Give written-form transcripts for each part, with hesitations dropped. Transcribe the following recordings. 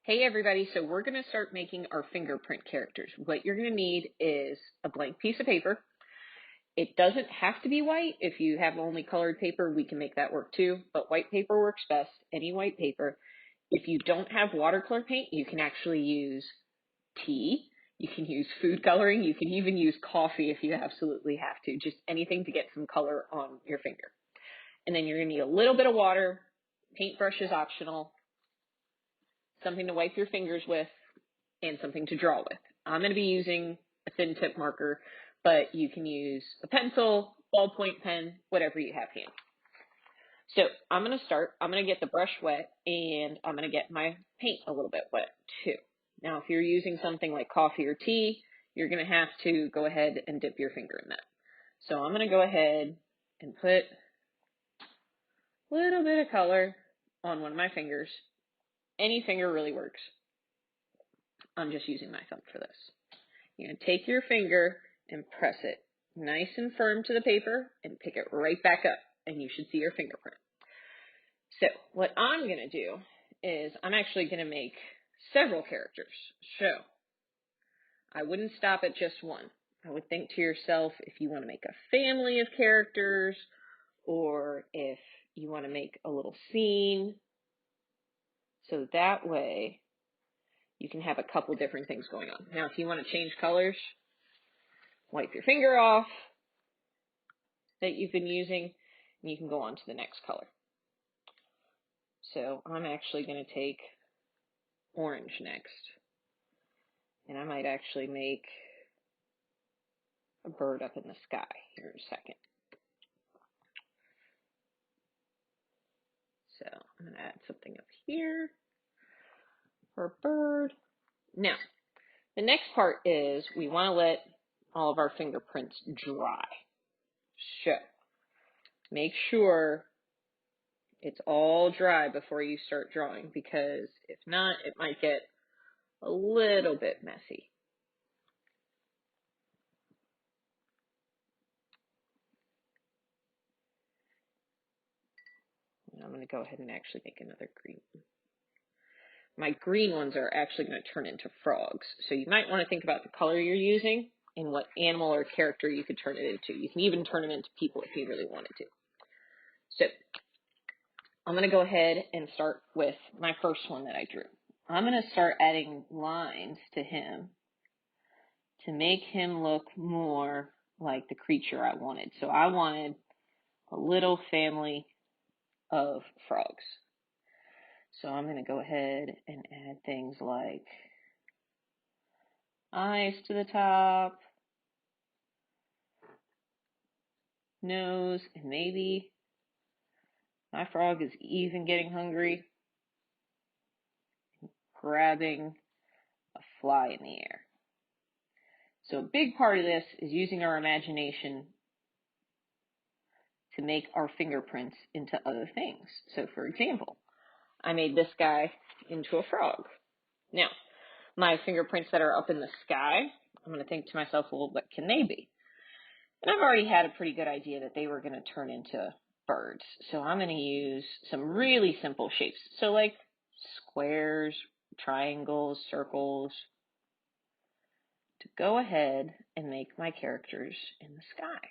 Hey everybody, so we're going to start making our fingerprint characters. What you're going to need is a blank piece of paper. It doesn't have to be white. If you have only colored paper, we can make that work too, but white paper works best, any white paper. If you don't have watercolor paint, you can actually use tea. You can use food coloring. You can even use coffee if you absolutely have to, just anything to get some color on your finger. And then you're going to need a little bit of water. Paintbrush is optional. Something to wipe your fingers with, and something to draw with. I'm going to be using a thin tip marker, but you can use a pencil, ballpoint pen, whatever you have handy. So I'm going to start. I'm going to get the brush wet, and I'm going to get my paint a little bit wet too. Now, if you're using something like coffee or tea, you're going to have to go ahead and dip your finger in that. So I'm going to go ahead and put a little bit of color on one of my fingers. Any finger really works. I'm just using my thumb for this. You're going to take your finger and press it nice and firm to the paper and pick it right back up, and you should see your fingerprint. So what I'm going to do is I'm actually going to make several characters. So I wouldn't stop at just one. I would think to yourself, if you want to make a family of characters, or if you want to make a little scene, so that way you can have a couple different things going on. Now, if you want to change colors, wipe your finger off that you've been using, and you can go on to the next color. So I'm actually going to take orange next. And I might actually make a bird up in the sky here in a second. So I'm going to add something up here for a bird. Now, the next part is we want to let all of our fingerprints dry. So make sure it's all dry before you start drawing, because if not, it might get a little bit messy. And I'm going to go ahead and actually make another green. My green ones are actually going to turn into frogs. So you might want to think about the color you're using and what animal or character you could turn it into. You can even turn them into people if you really wanted to. So I'm going to go ahead and start with my first one that I drew. I'm going to start adding lines to him to make him look more like the creature I wanted. So I wanted a little family of frogs. So I'm going to go ahead and add things like eyes to the top, nose, and maybe my frog is even getting hungry, grabbing a fly in the air. So a big part of this is using our imagination to make our fingerprints into other things. So for example, I made this guy into a frog. Now, my fingerprints that are up in the sky, I'm going to think to myself, well, what can they be? And I've already had a pretty good idea that they were going to turn into birds. So I'm going to use some really simple shapes. So like squares, triangles, circles, to go ahead and make my characters in the sky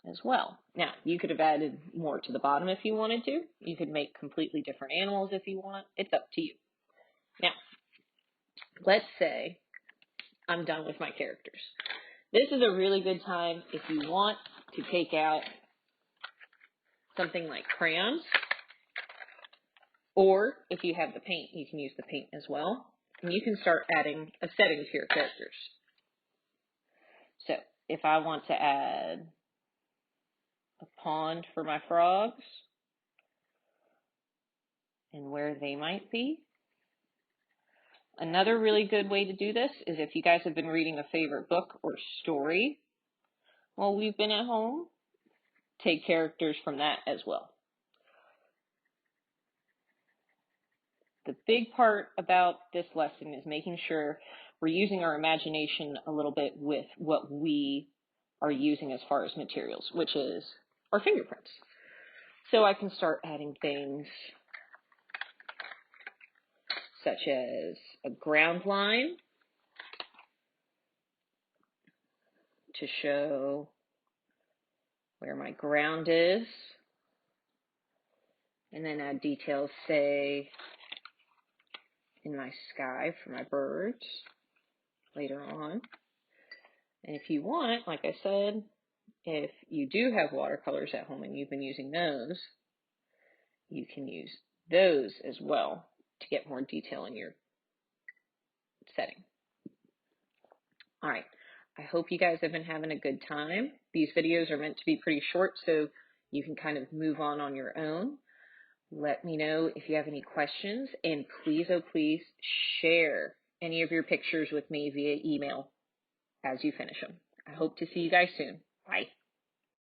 as well. Now, you could have added more to the bottom if you wanted to. You could make completely different animals if you want. It's up to you. Now, let's say I'm done with my characters. This is a really good time if you want to take out something like crayons, or if you have the paint, you can use the paint as well. And you can start adding a setting to your characters. So if I want to add a pond for my frogs and where they might be. Another really good way to do this is if you guys have been reading a favorite book or story while we've been at home, take characters from that as well. The big part about this lesson is making sure we're using our imagination a little bit with what we are using as far as materials, which is our fingerprints. So I can start adding things such as a ground line to show where my ground is, and then add details, say, in my sky for my birds later on. And if you want, like I said, if you do have watercolors at home and you've been using those, you can use those as well to get more detail in your setting. All right, I hope you guys have been having a good time. These videos are meant to be pretty short, so you can kind of move on your own. Let me know if you have any questions, and please, oh please, share any of your pictures with me via email as you finish them. I hope to see you guys soon. Bye.